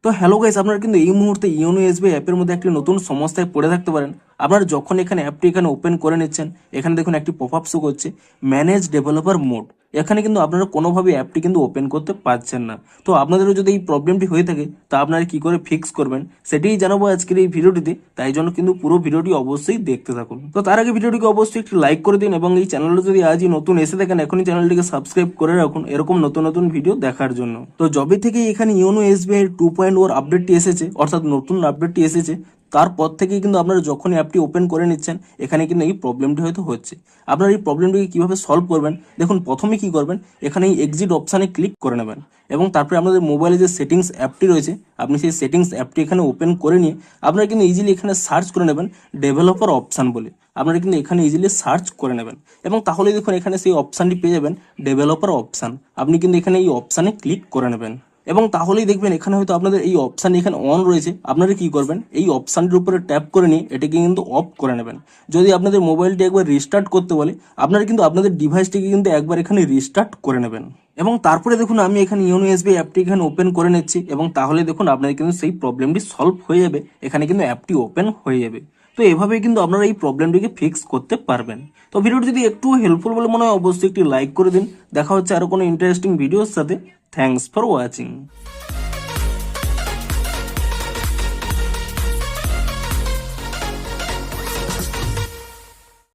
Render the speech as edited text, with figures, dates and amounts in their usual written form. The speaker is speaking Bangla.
তো হ্যালো গাইস, আপনারা কিন্তু এই মুহূর্তে ইওনো এসবিআই অ্যাপের মধ্যে একটি নতুন সমস্যায় পড়ে থাকতে পারেন। আপনারা যখন এখানে অ্যাপটি ওপেন করে নিচ্ছেন, এখানে দেখুন একটি পপআপ শো করছে ম্যানেজ ডেভেলপার মোড। এখানে কিন্তু আপনারা কোনোভাবে অ্যাপটি ওপেন করতে পারছেন না। তো আপনাদেরও যদি এই প্রবলেমটি হয়ে থাকে তা আপনারা কি করে ফিক্স করবেন সেটাই জানাবো আজকের এই ভিডিওটিতে। তাই জন্য কিন্তু পুরো ভিডিওটি অবশ্যই দেখতে থাকুন। তো তার আগে ভিডিওটিকে অবশ্যই একটি লাইক করে দিন এবং এই চ্যানেলটা যদি আজই নতুন এসে থাকেন এখনই চ্যানেলটিকে সাবস্ক্রাইব করে রাখুন এরকম নতুন নতুন ভিডিও দেখার জন্য। তো যবে থেকে এখানে ইওনো এসবিআই 2.0 আপডেটটি এসেছে, অর্থাৎ নতুন আপডেটটি এসেছে, তারপর থেকেই কিন্তু আপনারা যখনই অ্যাপটি ওপেন করে নিচ্ছেন এখানে কিন্তু এই প্রবলেমটি হয়তো হচ্ছে। আপনারা এই প্রবলেমটিকে কিভাবে সলভ করবেন, দেখুন প্রথমে কি করবেন, এখানে এই এক্সিট অপশানে ক্লিক করে নেবেন এবং তারপরে আপনাদের মোবাইলে যে সেটিংস অ্যাপটি রয়েছে আপনি সেই সেটিংস অ্যাপটি এখানে ওপেন করে নিয়ে আপনারা কিন্তু ইজিলি এখানে সার্চ করে নেবেন ডেভেলপার অপশান বলে। আপনারা কিন্তু এখানে ইজিলি সার্চ করে নেবেন এবং তাহলে দেখুন এখানে সেই অপশানটি পেয়ে যাবেন ডেভেলপার অপশান। আপনি কিন্তু এখানে এই অপশানে ক্লিক করে নেবেন এবং তাহলেই দেখবেন এখানে হয়তো আপনাদের এই অপশান এখানে অন রয়েছে। আপনারা কি করবেন, এই অপশানটির উপরে ট্যাপ করে নিয়ে এটাকে কিন্তু অফ করে নেবেন। যদি আপনাদের মোবাইলটি একবার রিস্টার্ট করতে বলে আপনারা কিন্তু আপনাদের ডিভাইসটিকে কিন্তু একবার এখানে রিস্টার্ট করে নেবেন এবং তারপরে দেখুন আমি এখানে ইওনো এসবিআই অ্যাপটি এখানে ওপেন করে নিচ্ছি এবং তাহলে দেখুন আপনাদের কিন্তু সেই প্রবলেমটি সলভ হয়ে যাবে, এখানে কিন্তু অ্যাপটি ওপেন হয়ে যাবে। তো এভাবেই কিন্তু আপনারা এই প্রবলেমটিকে ফিক্স করতে পারবেন। তো ভিডিওটি যদি একটু হেল্পফুল বলে মনে হয় অবশ্যই একটি লাইক করে দিন। দেখা হচ্ছে আরো কোনো ইন্টারেস্টিং ভিডিওর সাথে। Thanks for watching.